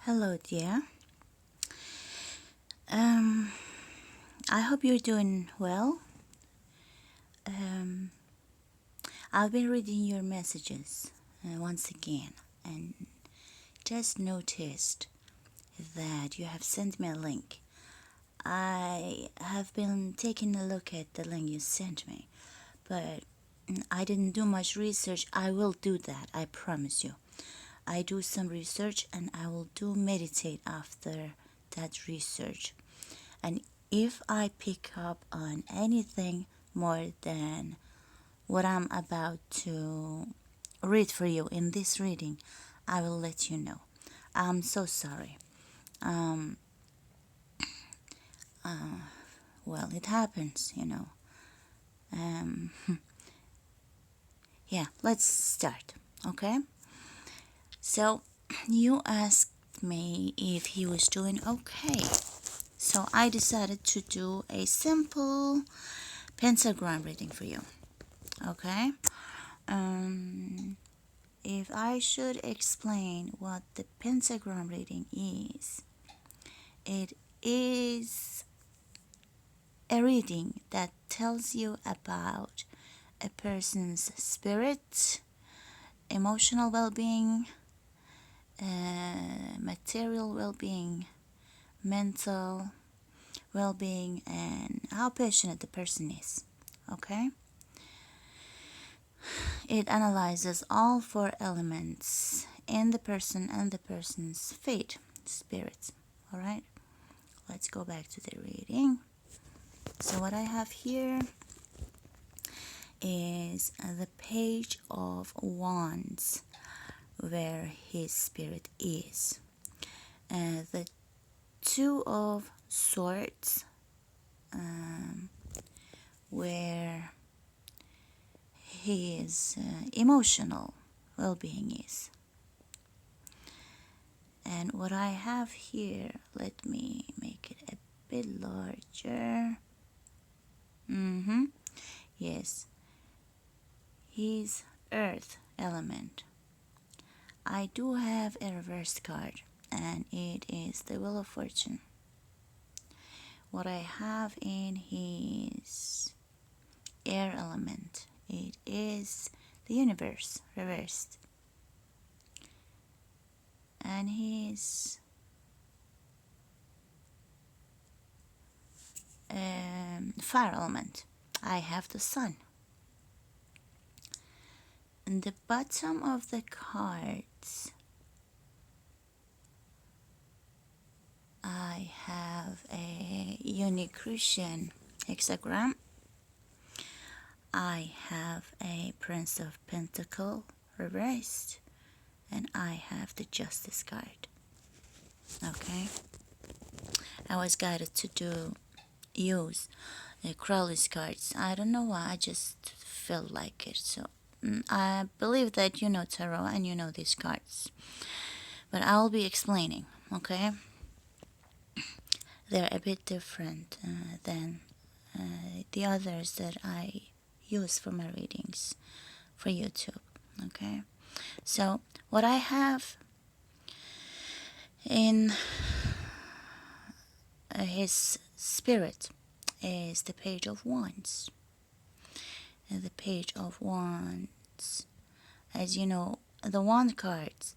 Hello, dear. Um, I hope you're doing well. Um, I've been reading your messages once again and just noticed that you have sent me a link. I have been taking a look at the link you sent me, but I didn't do much research. I will do that, I promise you. I do some research and I will do meditate after that research. And if I pick up on anything more than what I'm about to read for you in this reading, I will let you know. I'm so sorry. Um, well, it happens. Um, yeah, let's start, okay? So, you asked me if he was doing okay. So, I decided to do a simple pentagram reading for you, okay? Um, if I should explain what the pentagram reading is, it is a reading that tells you about a person's spirit, emotional well being, material well being, mental well being, and how passionate the person is. Okay? It analyzes all four elements in the person and the person's fate, spirit. Alright? Let's go back to the reading. So, what I have here is the Page of Wands, where his spirit is. The Two of Swords, where his emotional well being is. And what I have here, let me make it a bit larger. Yes, his earth element. I do have a reversed card, and it is the Wheel of Fortune. What I have in his air element, it is the universe reversed. And his fire element, I have the sun. In the bottom of the cards, I have a Unicrucian hexagram. I have a Prince of Pentacle reversed, and I have the Justice card. Okay, I was guided to use Crowley's cards. I don't know why, I just felt like it. So I believe that you know tarot and you know these cards, but I'll be explaining. Okay, they're a bit different than the others that I use for my readings for YouTube. Okay, so what I have in his spirit is the Page of Wands. And the Page of Wands, as you know, the wand cards,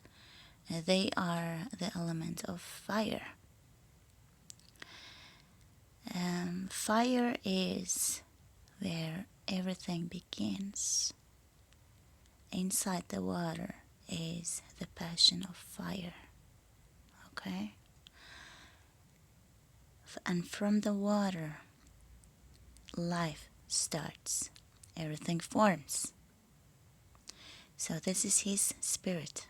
they are the element of fire. Fire is where everything begins. Inside the water is the passion of fire. Okay? And from the water, life starts. Everything forms. So this is his spirit.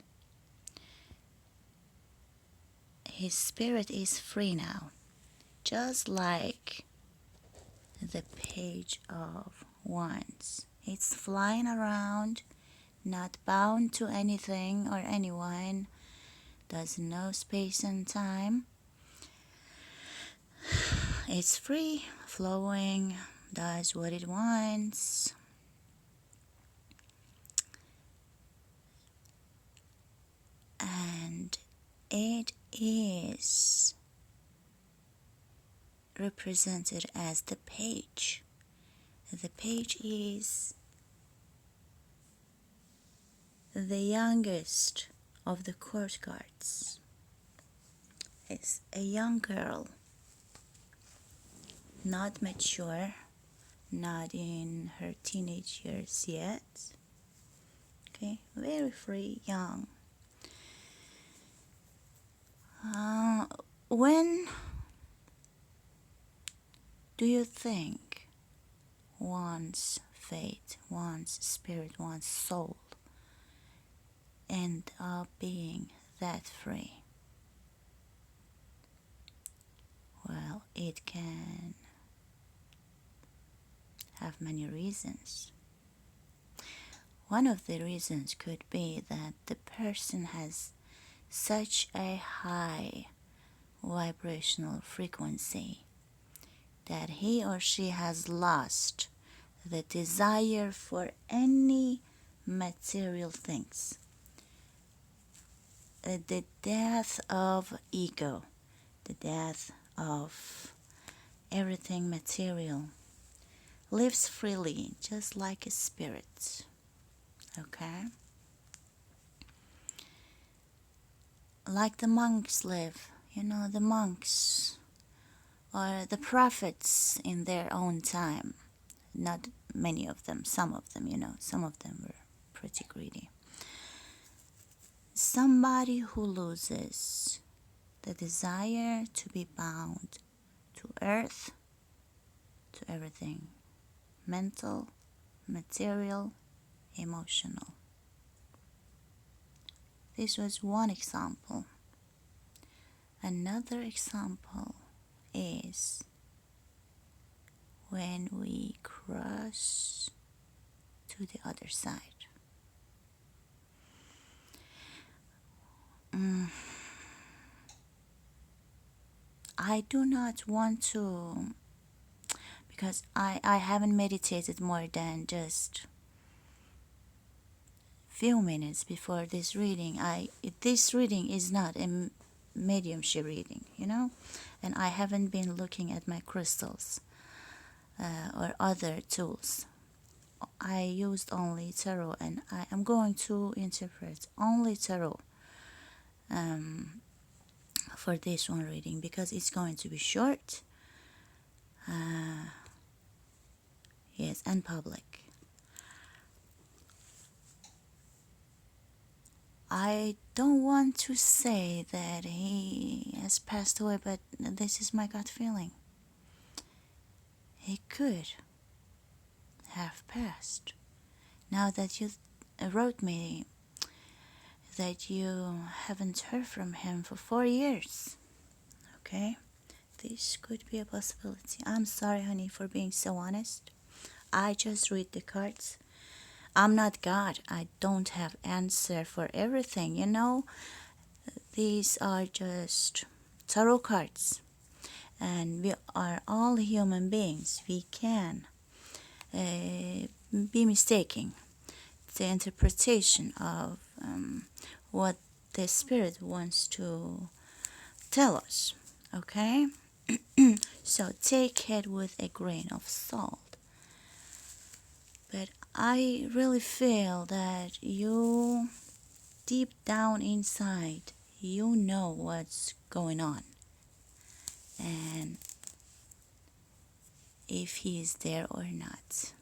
His spirit is free now, just like the Page of Wands. It's flying around, not bound to anything or anyone, doesn't know space and time. It's free, flowing, does what it wants. And it is represented as the page. The page is the youngest of the court cards. It's a young girl, not mature, not in her teenage years yet. Okay, very free, young. When do you think one's fate, one's spirit, one's soul end up being that free? Well, it can have many reasons. One of the reasons could be that the person has such a high vibrational frequency that he or she has lost the desire for any material things. The death of ego, the death of everything material, lives freely, just like a spirit. Okay? Like the monks live, the monks or the prophets in their own time. Not many of them, some of them, some of them were pretty greedy. Somebody who loses the desire to be bound to earth, to everything mental, material, emotional. This was one example. Another example is when we cross to the other side. I do not want to, because I haven't meditated more than just few minutes before this reading. This reading is not a mediumship reading, and I haven't been looking at my crystals or other tools. I used only tarot, and I am going to interpret only tarot for this one reading because it's going to be short, yes, and public. I don't want to say that he has passed away, but this is my gut feeling. He could have passed. Now that you wrote me that you haven't heard from him for 4 years, okay? This could be a possibility. I'm sorry, honey, for being so honest. I just read the cards. I'm not God. I don't have answer for everything, These are just tarot cards. And we are all human beings. We can be mistaken the interpretation of what the spirit wants to tell us, okay? So take it with a grain of salt. But I really feel that you, deep down inside, you know what's going on. And if he is there or not.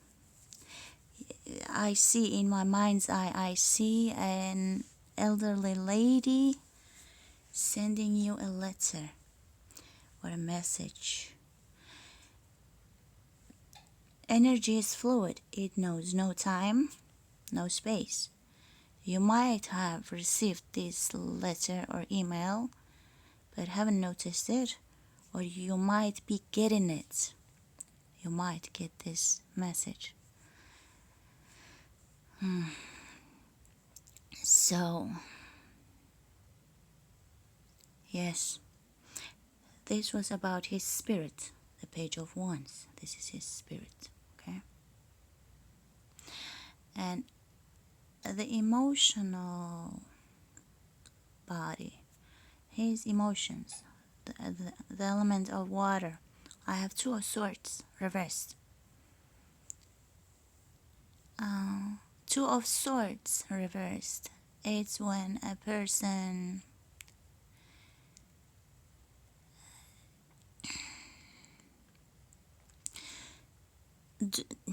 I see in my mind's eye, I see an elderly lady sending you a letter or a message. Energy is fluid. It knows no time, no space. You might have received this letter or email, but haven't noticed it, or you might be getting it. You might get this message. So, yes, this was about his spirit, the Page of Wands. This is his spirit, okay? And the emotional body, his emotions, the element of water. I have two of swords reversed. Two of swords reversed. It's when a person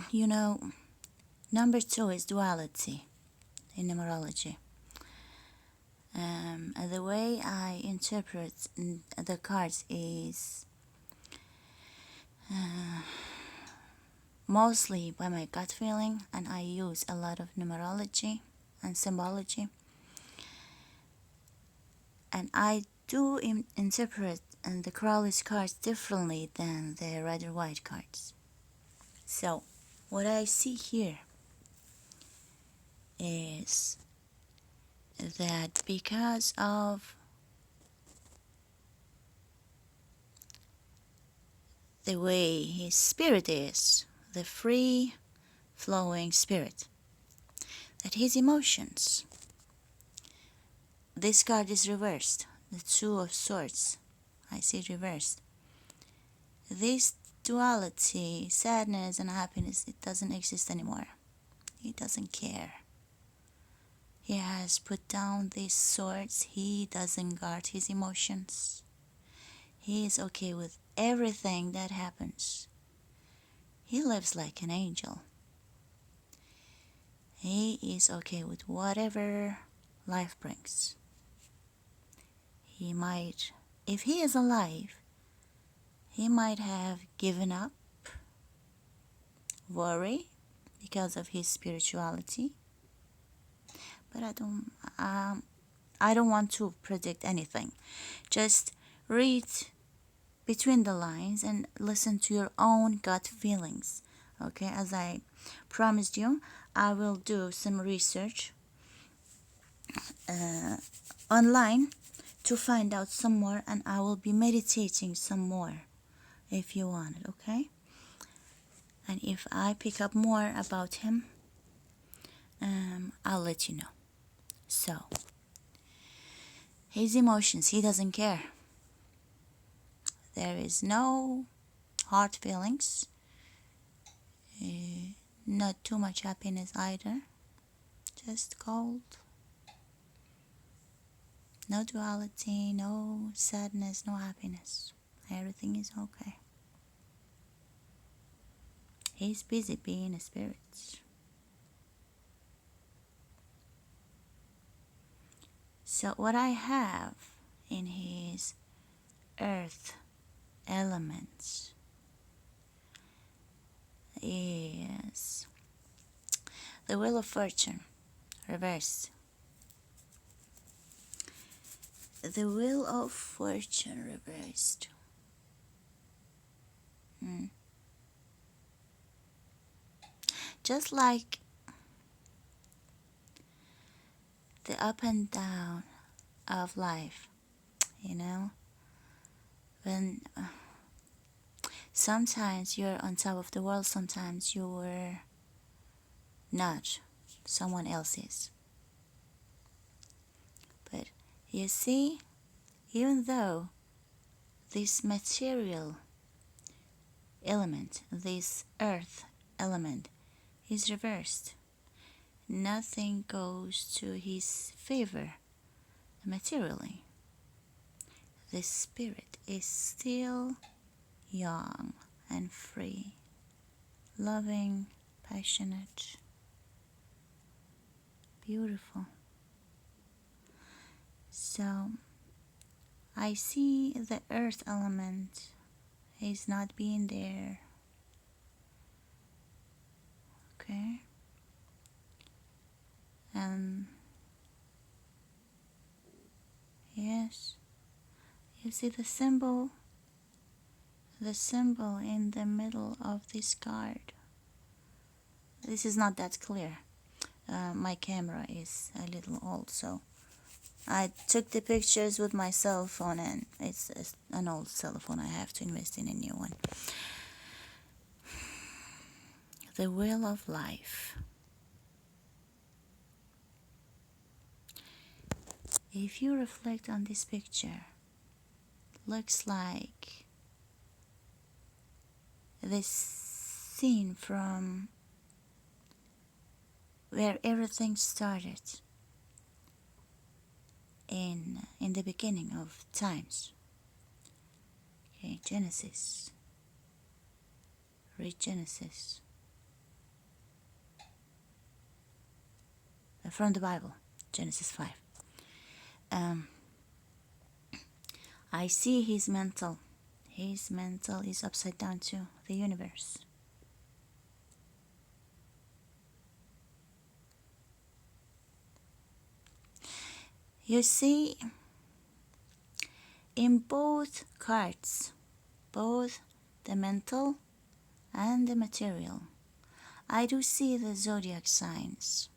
you know, number two is duality in numerology. The way I interpret the cards is mostly by my gut feeling, and I use a lot of numerology and symbology. And I do interpret the Crowley's cards differently than the Rider Waite cards. So, what I see here is that because of the way his spirit is, the free flowing spirit, that his emotions, this card is reversed, the Two of Swords, I see it reversed. This duality, sadness and happiness, it doesn't exist anymore. He doesn't care. He has put down these swords. He doesn't guard his emotions. He is okay with everything that happens. He lives like an angel. He is okay with whatever life brings. He might, if he is alive, he might have given up, worry because of his spirituality. But I don't want to predict anything. Just read between the lines and listen to your own gut feelings. Okay, as I promised you, I will do some research online to find out some more, and I will be meditating some more if you want it, okay? And if I pick up more about him, I'll let you know. So, his emotions, he doesn't care. There is no hard feelings, not too much happiness either, just cold. No duality, no sadness, no happiness. Everything is okay. He's busy being a spirit. So what I have in his earth elements is the Wheel of Fortune reversed. The Wheel of Fortune reversed. Just like the up and down of life, you know, when sometimes you're on top of the world, sometimes you're not, someone else is. But you see, even though this material element, this earth element, is reversed, nothing goes to his favor materially. The spirit is still young and free, loving, passionate, beautiful. So I see the earth element is not being there. Okay? And yes, you see the symbol in the middle of this card. This is not that clear. My camera is a little old, so I took the pictures with my cell phone, and it's an old cell phone. I have to invest in a new one. The Wheel of Life. If you reflect on this picture, looks like this scene from where everything started in the beginning of times. Okay, Genesis. Read Genesis from the Bible, Genesis 5. I see his mental. His mental is upside down to the universe. You see, in both cards, both the mental and the material, I do see the zodiac signs: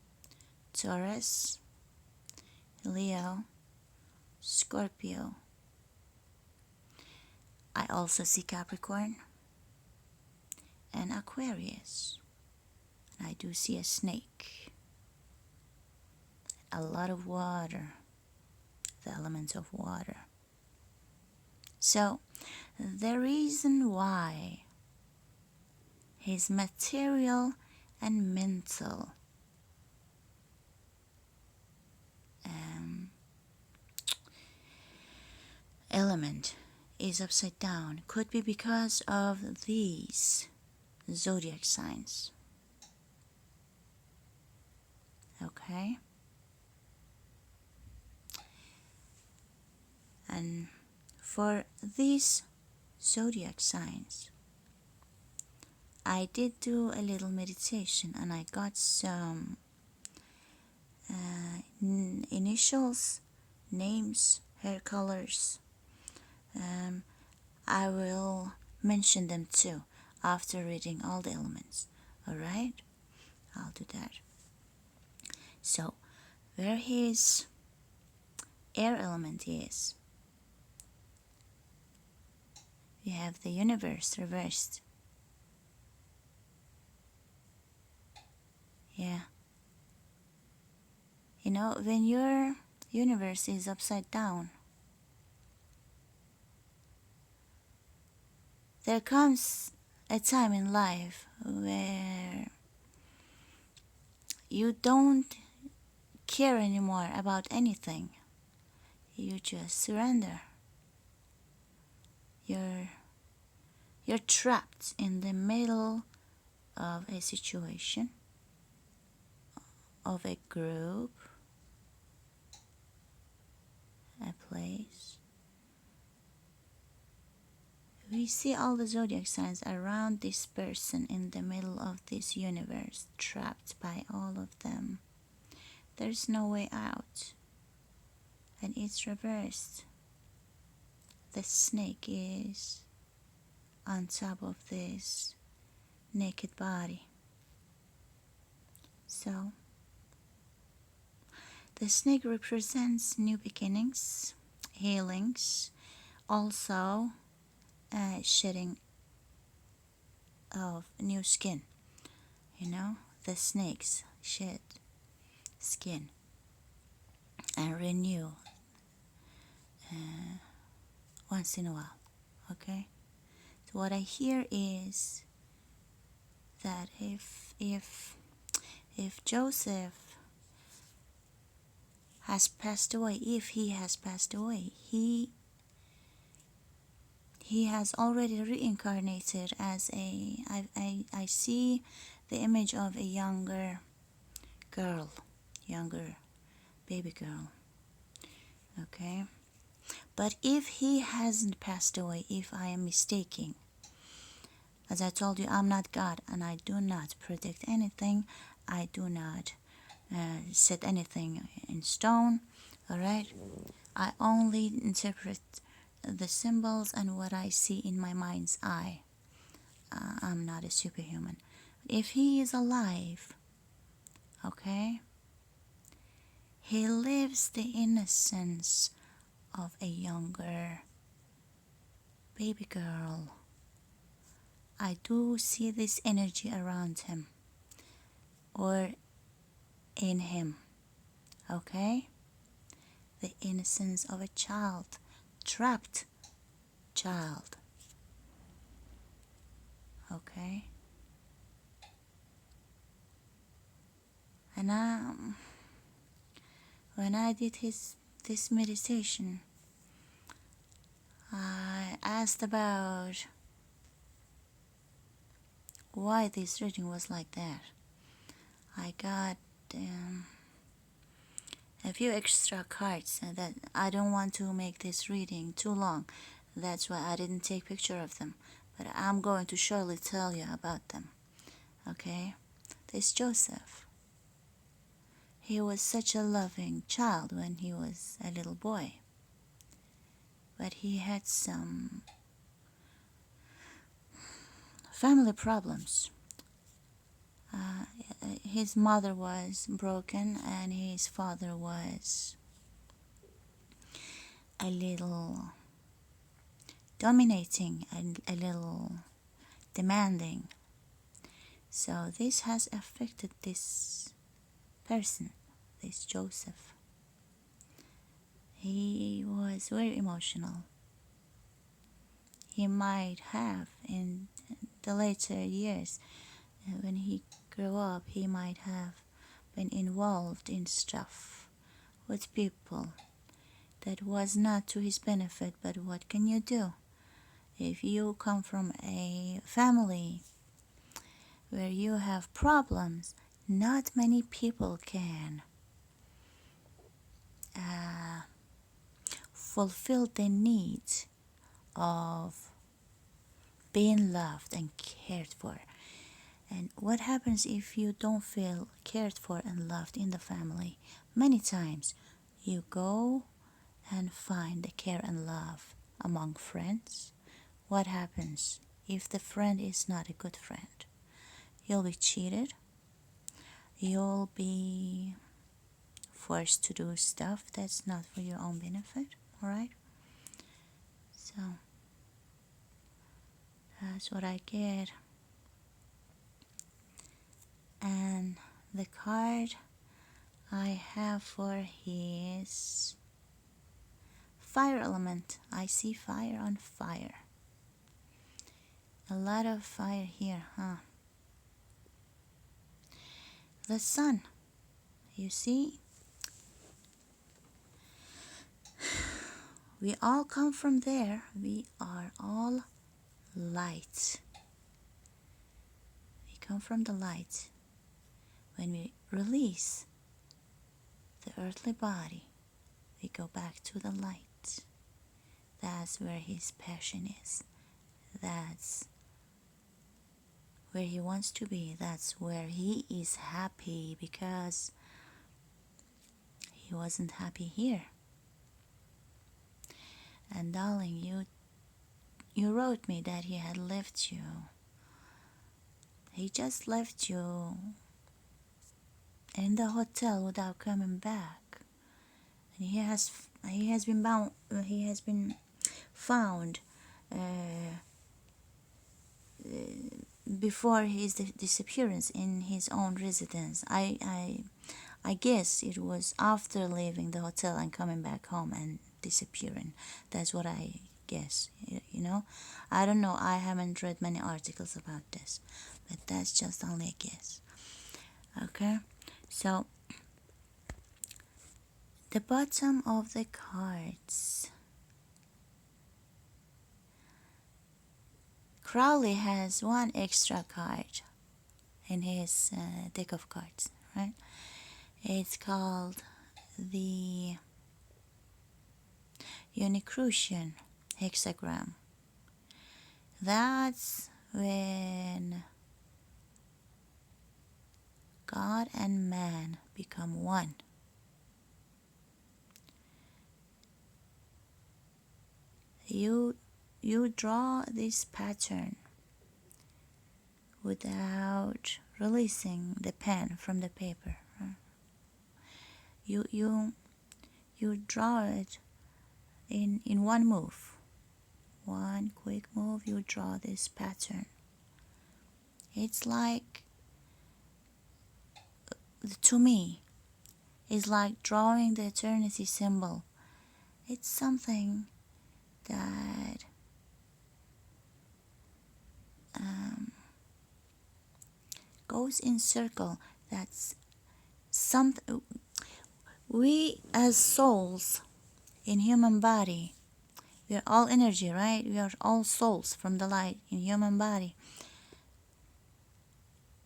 Taurus, Leo, Scorpio. I also see Capricorn and Aquarius. And I do see a snake, a lot of water, the element of water. So the reason why his material and mental element is upside down could be because of these zodiac signs. Okay? And for these zodiac signs, I did do a little meditation and I got some initials, names, hair colors. I will mention them too after reading all the elements. Alright? I'll do that. So, where his air element is, we have the universe reversed. Yeah. You know, when your universe is upside down, there comes a time in life where you don't care anymore about anything. You just surrender. You're trapped in the middle of a situation, of a group, a place. We see all the zodiac signs around this person in the middle of this universe, trapped by all of them. There's no way out. And it's reversed. The snake is on top of this naked body. So, the snake represents new beginnings, healings, also shedding of new skin. You know, the snakes shed skin and renew once in a while. Okay? So what I hear is that if Joseph has passed away, if he has passed away, he has already reincarnated as I see the image of a younger girl, younger baby girl. Okay? But if he hasn't passed away, if I am mistaken, as I told you, I'm not God and I do not predict anything. I do not set anything in stone. Alright? I only interpret the symbols and what I see in my mind's eye. I'm not a superhuman. If he is alive, okay, he lives the innocence of a younger baby girl. I do see this energy around him or in him, okay? The innocence of a child trapped child. Okay? And when I did this meditation, I asked about why this reading was like that. I got a few extra cards that I don't want to make this reading too long. That's why I didn't take picture of them. But I'm going to surely tell you about them. Okay? This Joseph. He was such a loving child when he was a little boy. But he had some family problems. His mother was broken and his father was a little dominating and a little demanding. So this has affected this person, this Joseph. He was very emotional. He might have in the later years, when he grew up, he might have been involved in stuff with people that was not to his benefit. But what can you do? If you come from a family where you have problems, not many people can fulfill the needs of being loved and cared for. And what happens if you don't feel cared for and loved in the family? Many times you go and find the care and love among friends. What happens if the friend is not a good friend? You'll be cheated. You'll be forced to do stuff that's not for your own benefit, alright? So that's what I get. And the card I have for his fire element. I see fire on fire. A lot of fire here, huh? The sun. You see? We all come from there. We are all light. We come from the light. When we release the earthly body, we go back to the light. That's where his passion is. That's where he wants to be. That's where he is happy, because he wasn't happy here. And darling, you wrote me that he had left you. He just left you in the hotel without coming back. And he has been found before his disappearance in his own residence. I guess it was after leaving the hotel and coming back home and disappearing. That's what I guess, you know. I don't know. I haven't read many articles about this, but that's just only a guess. Okay, so the bottom of the cards. Crowley has one extra card in his deck of cards, right? It's called the Unicrucian hexagram. That's when God and man become one. You draw this pattern without releasing the pen from the paper. Right? You draw it in one move. One quick move, you draw this pattern. It's like, to me, it's like drawing the eternity symbol. It's something that goes in circle. That's something. We as souls in human body, we are all energy, right? We are all souls from the light in human body.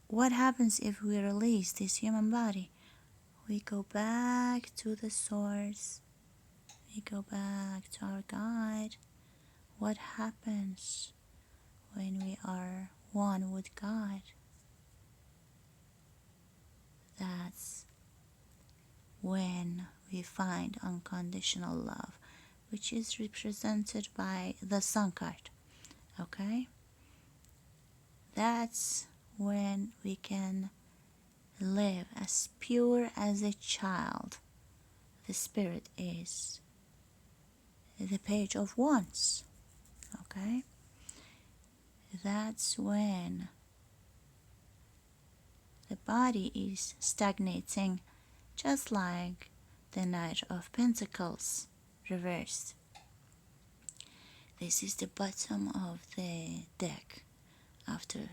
What happens if we release this human body? We go back to the source. We go back to our God. What happens when we are one with God? That's when we find unconditional love, which is represented by the Sun card. Okay? That's when we can live as pure as a child. The spirit is the page of wands. Okay? That's when the body is stagnating, just like the Knight of Pentacles reversed. This is the bottom of the deck after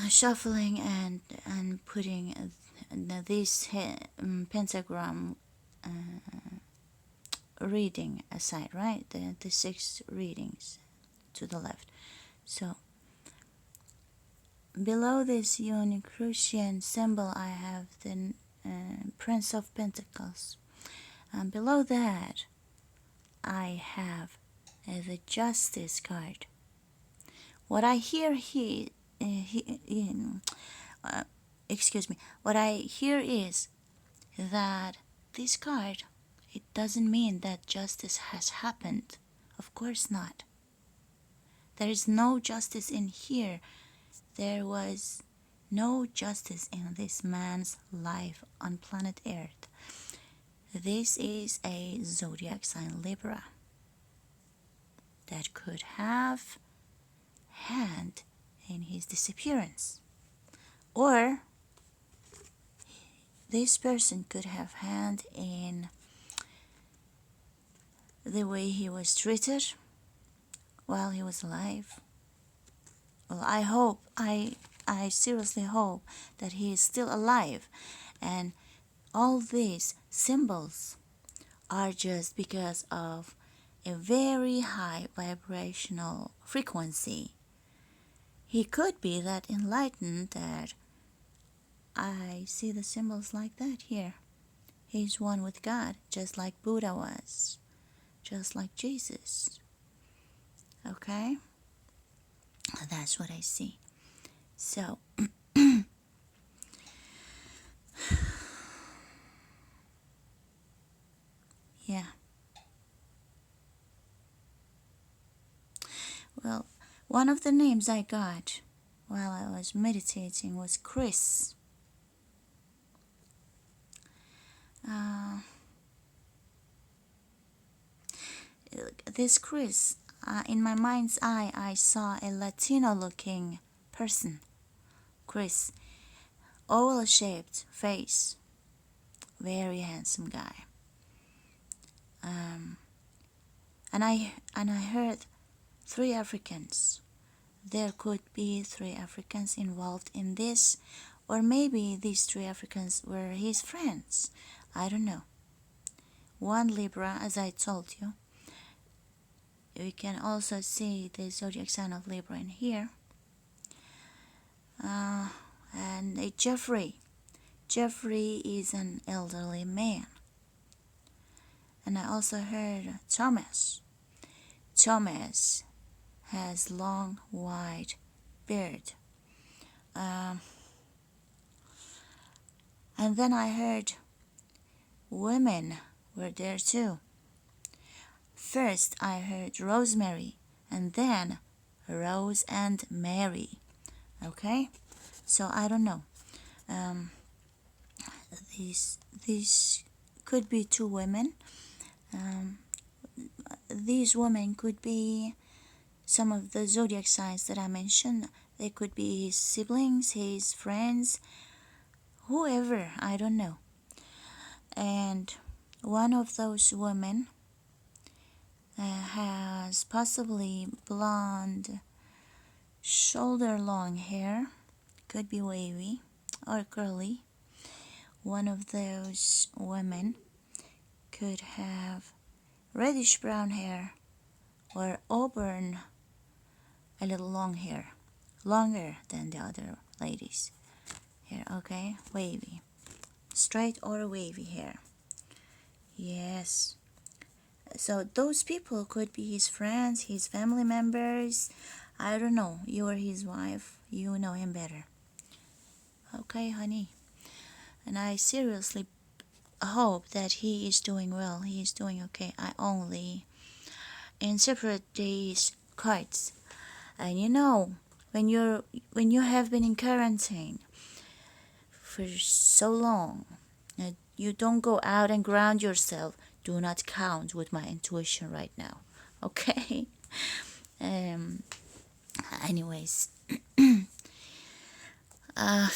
shuffling and putting this pentagram reading aside, right? The 6 readings to the left. So below this Unicrucian symbol, I have the Prince of Pentacles. And below that, I have the Justice card. What I hear here, what I hear is that this card, it doesn't mean that justice has happened. Of course not. There is no justice in here. There was no justice in this man's life on planet Earth. This is a zodiac sign Libra that could have hand in his disappearance, or this person could have hand in the way he was treated while he was alive. Well, I seriously hope that he is still alive, and all these symbols are just because of a very high vibrational frequency. He could be that enlightened that I see the symbols like that here. He's one with God, just like Buddha was, just like Jesus. Okay? That's what I see. So, yeah. Well, one of the names I got while I was meditating was Chris. This Chris, in my mind's eye, I saw a Latino-looking person. Chris, oval-shaped face, very handsome guy. And I heard 3 Africans. There could be 3 Africans involved in this, or maybe these 3 Africans were his friends. I don't know. One Libra, as I told you. You can also see the zodiac sign of Libra in here. And a Jeffrey. Jeffrey is an elderly man. And I also heard Thomas. Thomas has long white beard. And then I heard women were there too. First I heard Rosemary, and then Rose and Mary. Okay, so I don't know. These could be 2 women. These women could be some of the zodiac signs that I mentioned. They could be his siblings, his friends, whoever, I don't know. And one of those women has possibly blonde, shoulder long hair, could be wavy or curly. One of those women could have reddish brown hair or auburn, a little long hair, longer than the other ladies here. Okay, wavy, straight or wavy hair. Yes, so those people could be his friends, his family members. I don't know, you are his wife, you know him better. Okay, honey, and I seriously hope that he is doing well, he is doing okay. I only interpret these cards. And you know, when you have been in quarantine for so long, you don't go out and ground yourself. Do not count with my intuition right now. Okay? Um anyways, uh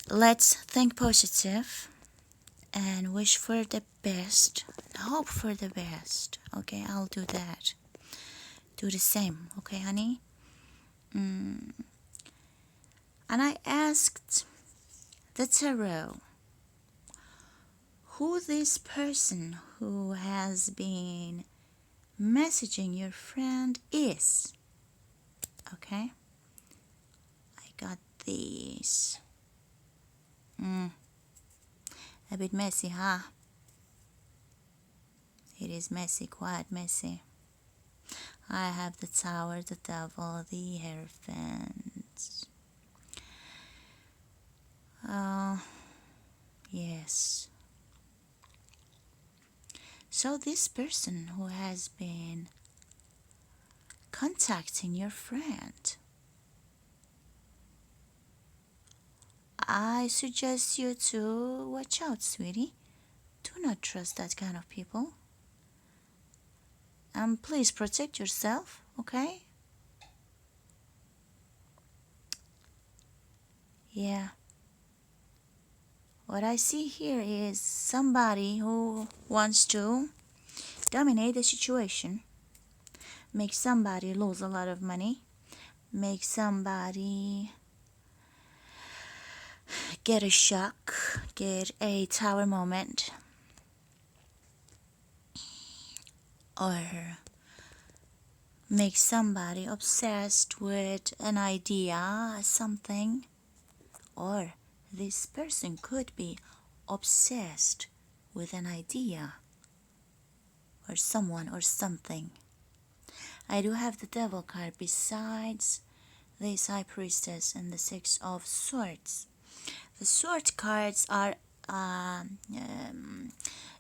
let's think positive and wish for the best. Hope for the best. Okay, I'll do that. Do the same, okay, honey? And I asked the tarot who this person who has been messaging your friend is. Okay? I got these. A bit messy, huh? It is messy, quite messy. I have the Tower, the Devil, the Hierophant. Oh, yes. So this person who has been contacting your friend, I suggest you to watch out, sweetie. Do not trust that kind of people. And please protect yourself, okay? Yeah. What I see here is somebody who wants to dominate the situation, make somebody lose a lot of money, make somebody get a shock, get a tower moment, or make somebody obsessed with an idea, something, or this person could be obsessed with an idea or someone or something. I do have the Devil card besides this High Priestess and the Six of Swords. The Sword cards are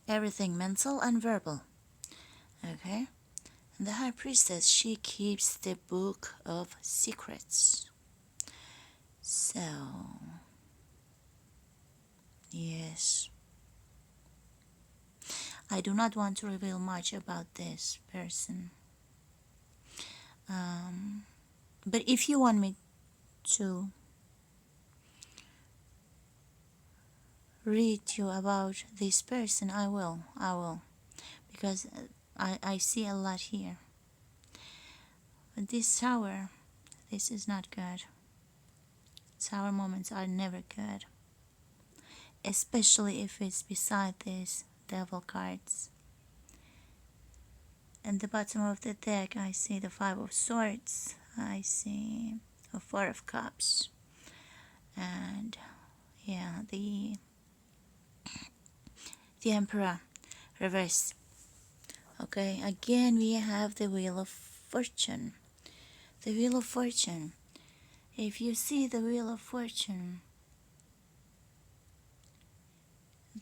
everything mental and verbal. Okay? And the High Priestess, she keeps the Book of Secrets. So, yes. I do not want to reveal much about this person. But if you want me to read you about this person, I will. Because I see a lot here. But this tower, this is not good. Tower moments are never good. Especially if it's beside these devil cards. At the bottom of the deck, I see the Five of Swords. I see a Four of Cups. And yeah, the Emperor reverse. Okay, again we have the Wheel of Fortune. The Wheel of Fortune. If you see the Wheel of Fortune,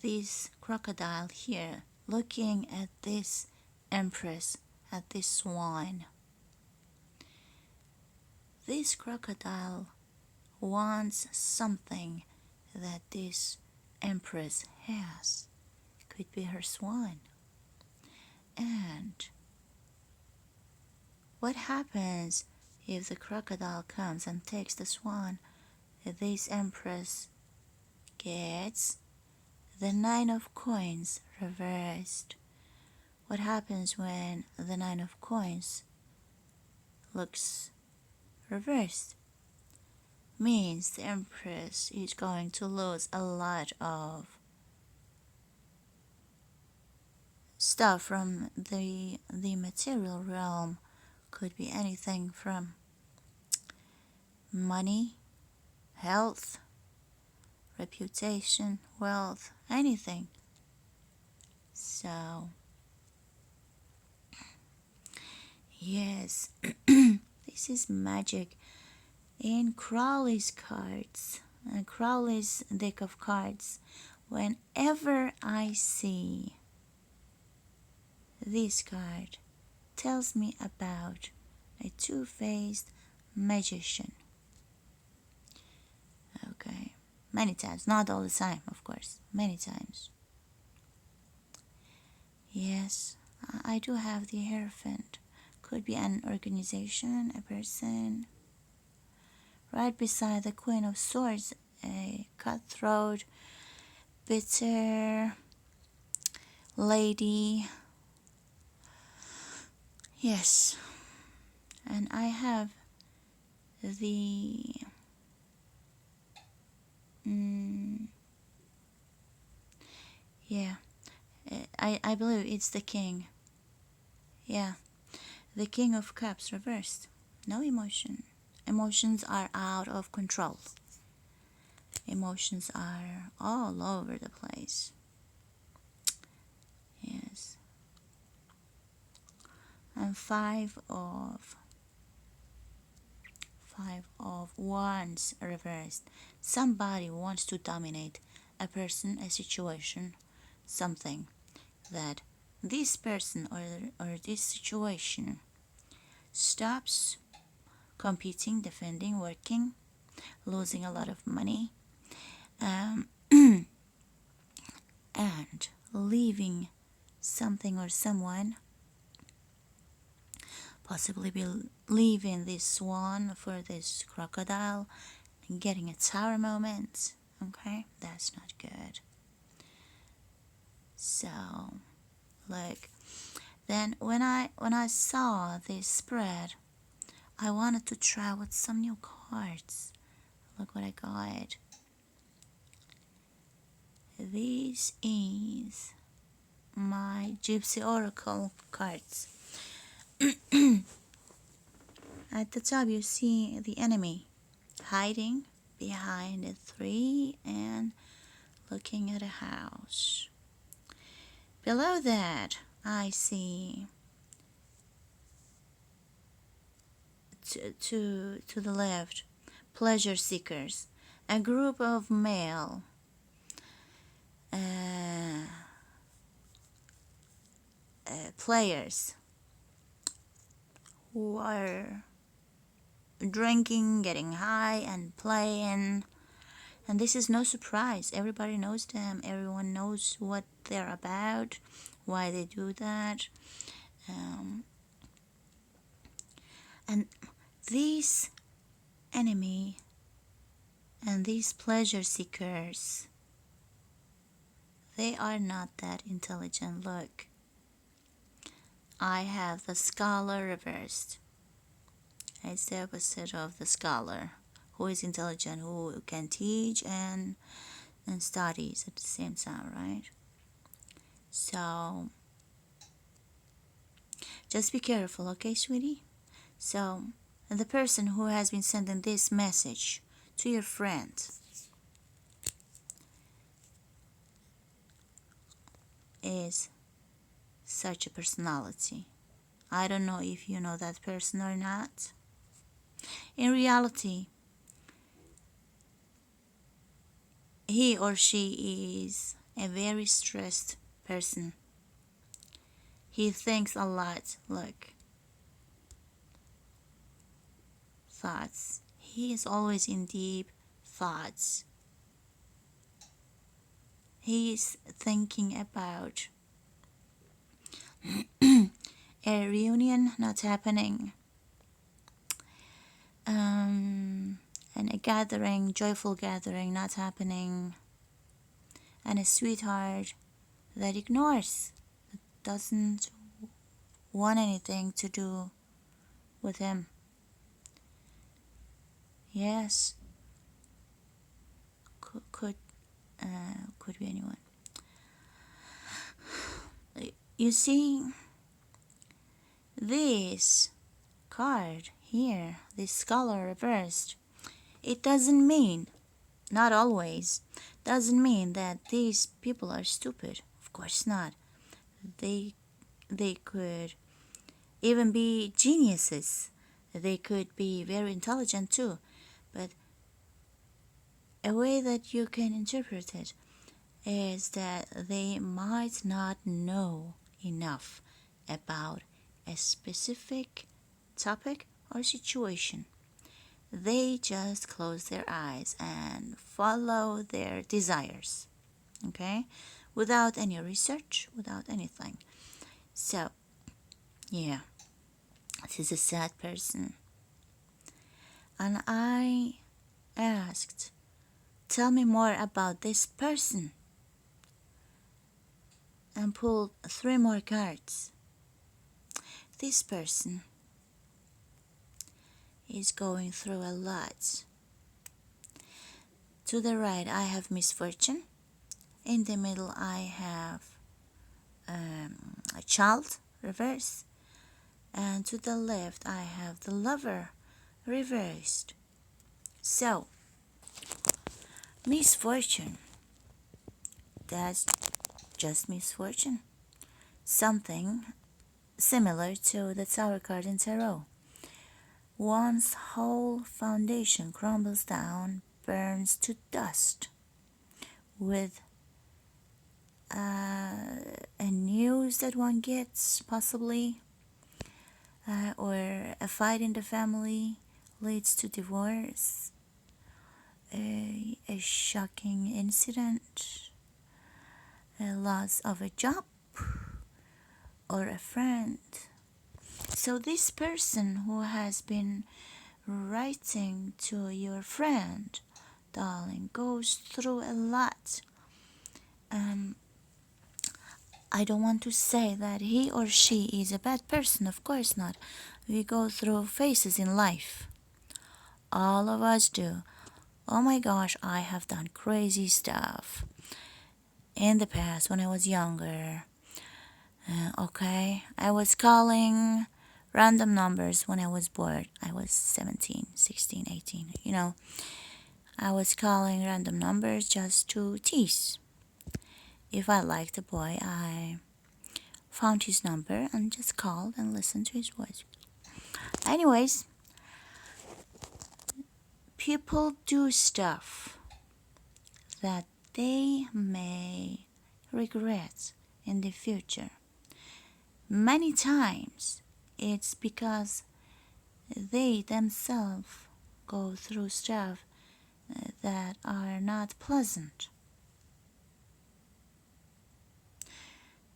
this crocodile here looking at this Empress, at this swan. This crocodile wants something that this Empress has. Could be her swan. And what happens if the crocodile comes and takes the swan? This Empress gets the Nine of Coins reversed. What happens when the Nine of Coins looks reversed? Means the Empress is going to lose a lot of stuff from the material realm. Could be anything from money, health, reputation, wealth, anything. So yes, this is magic in Crowley's cards, Crowley's deck of cards. Whenever I see this card, tells me about a two-faced magician. Okay, many times, not all the time, of course, many times. Yes, I do have the Hierophant. Could be an organization, a person. Right beside the Queen of Swords, a cutthroat, bitter lady. Yes, and I have the yeah, I believe it's the King. Yeah, the King of Cups reversed. No emotion. Emotions are out of control. Emotions are all over the place. Yes. And five of Wands reversed. Somebody wants to dominate a person, a situation, something that this person or this situation stops competing, defending, working, losing a lot of money, and leaving something or someone, possibly be leaving this swan for this crocodile and getting a tower moment. Okay, that's not good. So, look, then when I saw this spread, I wanted to try with some new cards. Look what I got. This is my Gypsy Oracle cards. At the top you see the enemy hiding behind a tree and looking at a house. Below that I see to the left pleasure seekers, a group of male players who are drinking, getting high, and playing. And this is no surprise. Everybody knows them. Everyone knows what they're about, why they do that. And these enemy and these pleasure seekers, they are not that intelligent. Look, I have the scholar reversed. It's the opposite of the scholar, who is intelligent, who can teach and studies at the same time, right? So just be careful, okay, sweetie? So the person who has been sending this message to your friend is such a personality. I don't know if you know that person or not. In reality, he or she is a very stressed person. He thinks a lot. Look, thoughts. He is always in deep thoughts. He is thinking about a reunion not happening, and a gathering, joyful gathering not happening, and a sweetheart that ignores, that doesn't want anything to do with him. Yes, could be anyone. You see, this card here, this color reversed, it doesn't mean, not always, doesn't mean that these people are stupid. Of course not. They they could even be geniuses. They could be very intelligent too. But a way that you can interpret it is that they might not know enough about a specific topic or situation. They just close their eyes and follow their desires, okay? Without any research, without anything. So, yeah, this is a sad person. And I asked, tell me more about this person, and pulled 3 more cards. This person is going through a lot. To the right, I have misfortune. In the middle, I have a child, reverse. And to the left, I have the lover, reversed. So, misfortune, that's just misfortune. Something similar to the Tower card in Tarot. One's whole foundation crumbles down, burns to dust, with a news that one gets, possibly, or a fight in the family leads to divorce, a shocking incident, a loss of a job or a friend. So this person who has been writing to your friend, darling, goes through a lot. I don't want to say that he or she is a bad person, of course not. We go through phases in life. All of us do. Oh my gosh, I have done crazy stuff in the past when I was younger. Okay, I was calling random numbers when I was bored. I was 17, 16, 18, you know. I was calling random numbers just to tease. If I liked a boy, I found his number and just called and listened to his voice. Anyways, people do stuff that they may regret in the future. Many times it's because they themselves go through stuff that are not pleasant.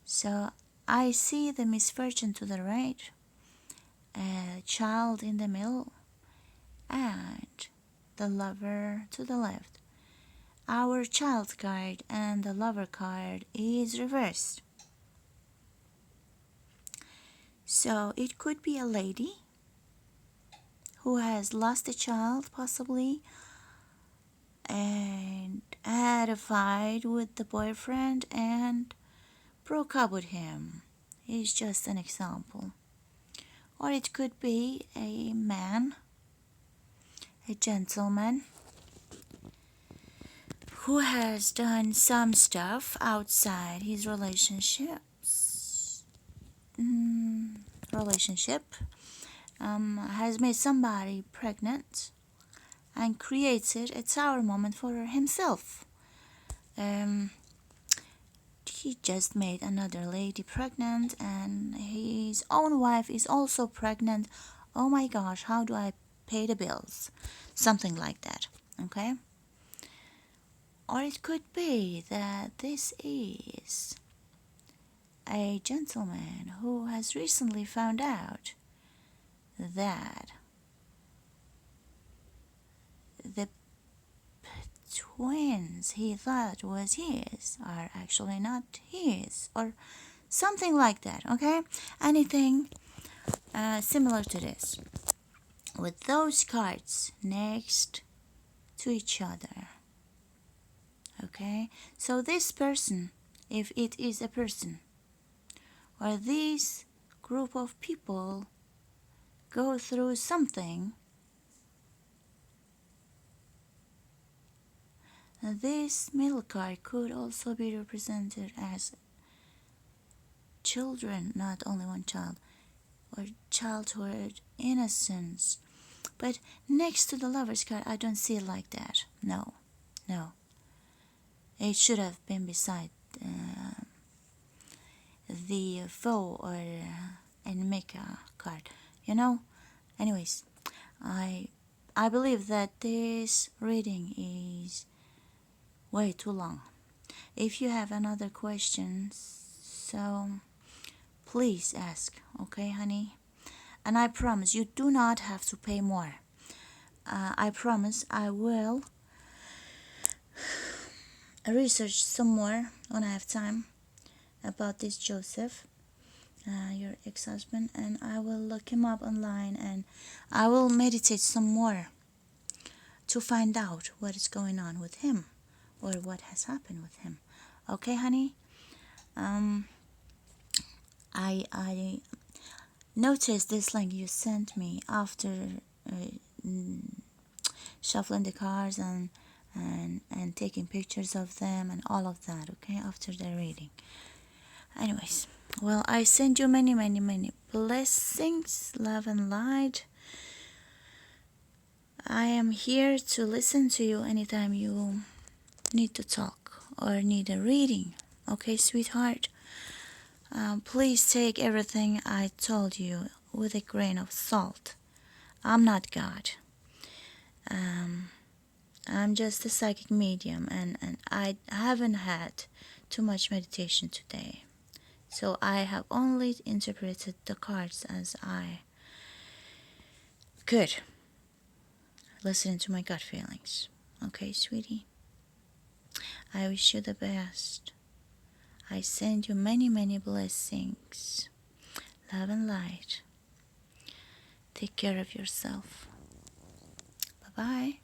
So I see the misfortune to the right, a child in the middle, and the lover to the left. Our child card and the lover card is reversed. So it could be a lady who has lost a child, possibly, and had a fight with the boyfriend and broke up with him. It's just an example. Or it could be a man, a gentleman, who has done some stuff outside his relationship, has made somebody pregnant and created a tower moment for himself. He just made another lady pregnant, and his own wife is also pregnant. Oh my gosh, how do I pay the bills? Something like that, okay? Or it could be that this is a gentleman who has recently found out that the twins he thought was his are actually not his, or something like that, okay? Anything similar to this, with those cards next to each other, okay? So this person, if it is a person, or this group of people go through something, this middle card could also be represented as children, not only one child, or childhood innocence. But next to the Lovers card, I don't see it like that. No. It should have been beside the Foe or Enmika card. Anyways, I believe that this reading is way too long. If you have another question, so please ask, okay, honey? And I promise you do not have to pay more. I promise I will research some more when I have time about this Joseph, your ex-husband, and I will look him up online, and I will meditate some more to find out what is going on with him or what has happened with him. Okay, honey? I noticed this link you sent me after shuffling the cards and taking pictures of them and all of that, okay, after the reading. Anyways, well, I send you many blessings, love and light. I am here to listen to you anytime you need to talk or need a reading, okay, sweetheart? Please take everything I told you with a grain of salt. I'm not God. I'm just a psychic medium, and I haven't had too much meditation today. So I have only interpreted the cards as I could, listening to my gut feelings. Okay, sweetie? I wish you the best. I send you many blessings, love and light. Take care of yourself. Bye-bye.